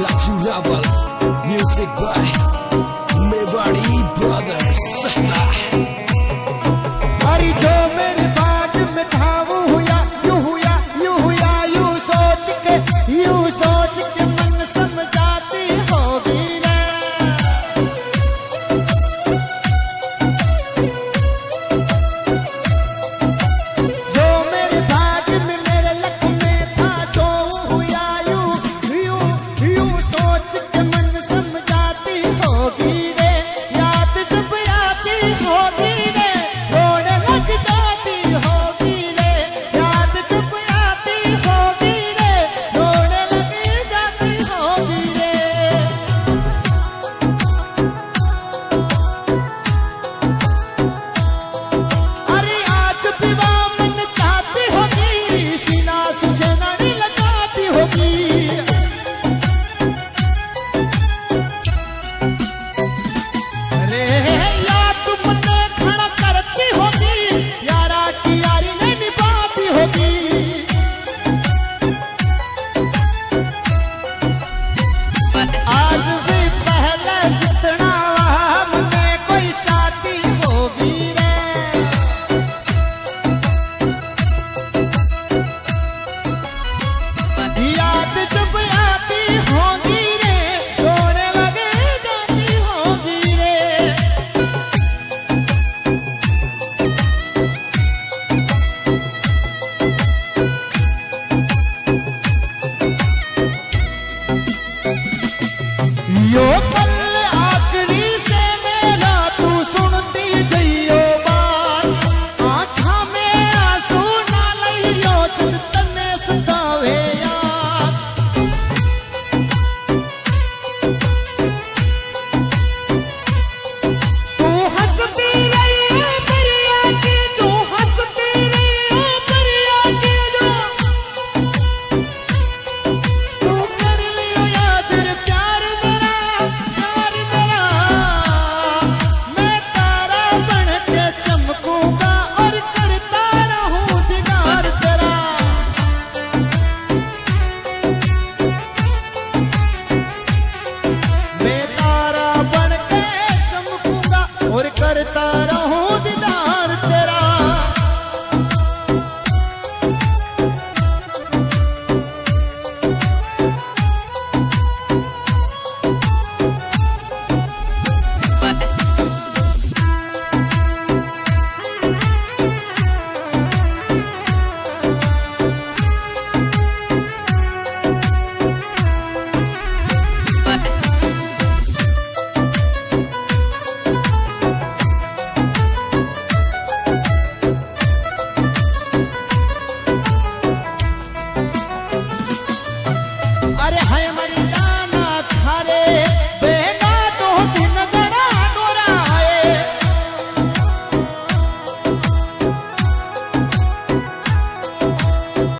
Raju Raval, music by Mewari Brothers. हरी जो मेरे बाग में था वो हुआ, यूं हुआ, यूं हुआ, यूं सोच के मन समझाती होगी रे। जो मेरे भाग में मेरे लक में था जो हुआ, यूं यूं यूं सोच के मन समझाती होगी रे। याद जब आती होगी रे, रोने लग जाती होगी रे। याद जब आती होगी रे, रोने लग जाती होगी रे। अरे आज विवाह मन चाहती होगी, सीना से नाड़ी लगाती होगी। अरे याद मुझे खड़ा करती होगी, यारा की यारी नहीं निभाती होगी। आज भी पहले जितना हमने कोई चाहती होगी रे। याद जब आती होगी रे, रोने लगे जाती होगी रे।